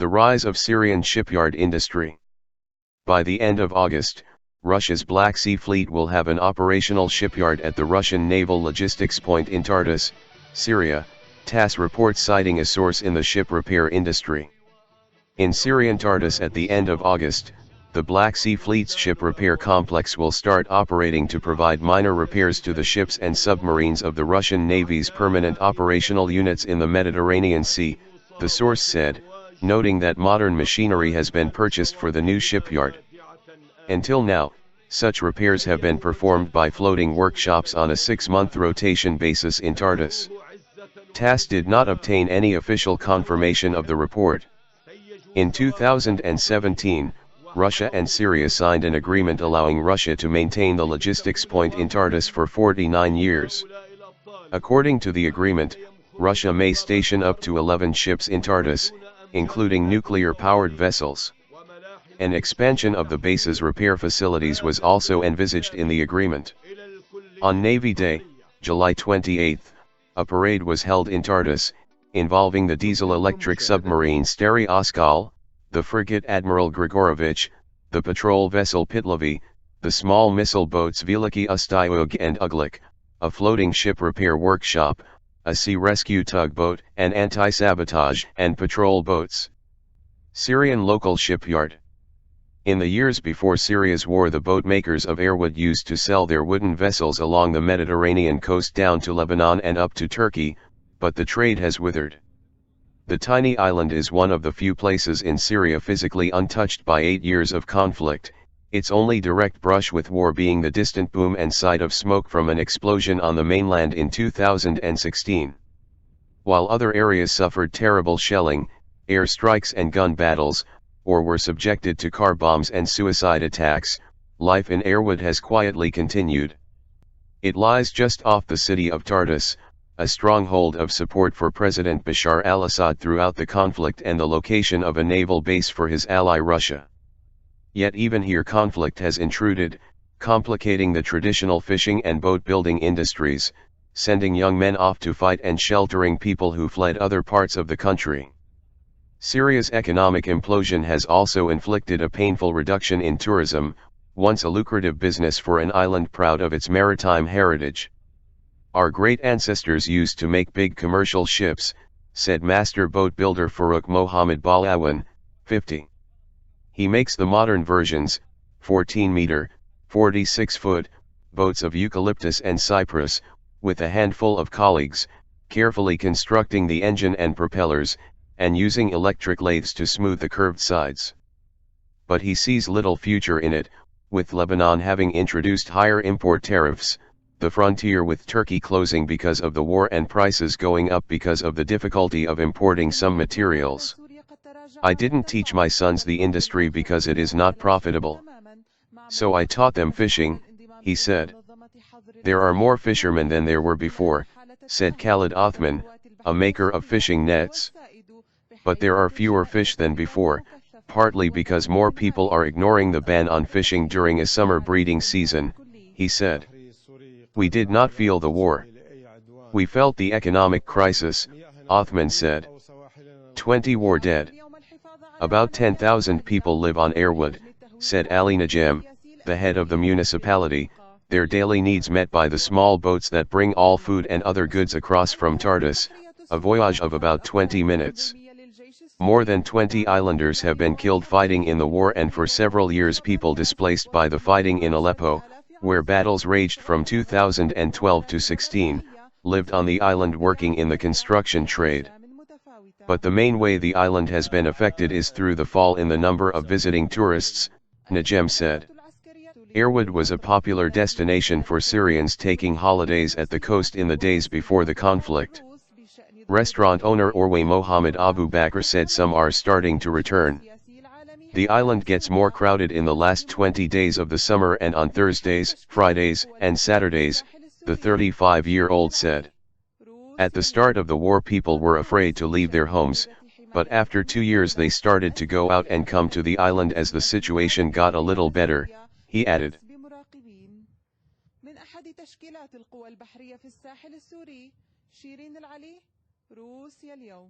The rise of Syrian shipyard industry. By the end of August, Russia's Black Sea Fleet will have an operational shipyard at the Russian naval logistics point in Tartus, Syria, TASS reports citing a source in the ship repair industry. In Syrian Tartus at the end of August, the Black Sea Fleet's ship repair complex will start operating to provide minor repairs to the ships and submarines of the Russian Navy's permanent operational units in the Mediterranean Sea, the source said, noting that modern machinery has been purchased for the new shipyard. Until now, such repairs have been performed by floating workshops on a 6-month rotation basis in Tartus. TASS did not obtain any official confirmation of the report. In 2017, Russia and Syria signed an agreement allowing Russia to maintain the logistics point in Tartus for 49 years. According to the agreement, Russia may station up to 11 ships in Tartus, including nuclear-powered vessels. An expansion of the base's repair facilities was also envisaged in the agreement. On Navy Day, July 28, a parade was held in Tartus, involving the diesel-electric submarine Stary Oskal, the frigate Admiral Grigorovich, the patrol vessel Pitlovy, the small missile boats Veliki Ustyug and Uglik, a floating ship repair workshop, a sea rescue tugboat, and anti-sabotage and patrol boats. Syrian local shipyard. In the years before Syria's war, the boat makers of Airwood used to sell their wooden vessels along the Mediterranean coast down to Lebanon and up to Turkey, but the trade has withered. The tiny island is one of the few places in Syria physically untouched by 8 years of conflict, its only direct brush with war being the distant boom and sight of smoke from an explosion on the mainland in 2016. While other areas suffered terrible shelling, air strikes and gun battles, or were subjected to car bombs and suicide attacks, life in Airwood has quietly continued. It lies just off the city of Tartus, a stronghold of support for President Bashar al-Assad throughout the conflict and the location of a naval base for his ally Russia. Yet even here conflict has intruded, complicating the traditional fishing and boat-building industries, sending young men off to fight and sheltering people who fled other parts of the country. Syria's economic implosion has also inflicted a painful reduction in tourism, once a lucrative business for an island proud of its maritime heritage. Our great ancestors used to make big commercial ships, said master boat builder Farouk Mohammed Balawan, 50. He makes the modern versions, 14-meter, 46-foot, boats of eucalyptus and cypress, with a handful of colleagues, carefully constructing the engine and propellers, and using electric lathes to smooth the curved sides. But he sees little future in it, with Lebanon having introduced higher import tariffs, the frontier with Turkey closing because of the war and prices going up because of the difficulty of importing some materials. I didn't teach my sons the industry because it is not profitable. So I taught them fishing, he said. There are more fishermen than there were before, said Khalid Othman, a maker of fishing nets. But there are fewer fish than before, partly because more people are ignoring the ban on fishing during a summer breeding season, he said. We did not feel the war. We felt the economic crisis, Othman said. 20 war dead. About 10,000 people live on Airwood, said Ali Najem, the head of the municipality, their daily needs met by the small boats that bring all food and other goods across from Tartus, a voyage of about 20 minutes. More than 20 islanders have been killed fighting in the war, and for several years people displaced by the fighting in Aleppo, where battles raged from 2012 to 16, lived on the island working in the construction trade. But the main way the island has been affected is through the fall in the number of visiting tourists, Najem said. Airwood was a popular destination for Syrians taking holidays at the coast in the days before the conflict. Restaurant owner Orway Mohammed Abu Bakr said some are starting to return. The island gets more crowded in the last 20 days of the summer and on Thursdays, Fridays, and Saturdays, the 35-year-old said. At the start of the war people were afraid to leave their homes, but after 2 years they started to go out and come to the island as the situation got a little better, he added. تشكيلات القوى البحرية في الساحل السوري، شيرين العلي، روسيا اليوم.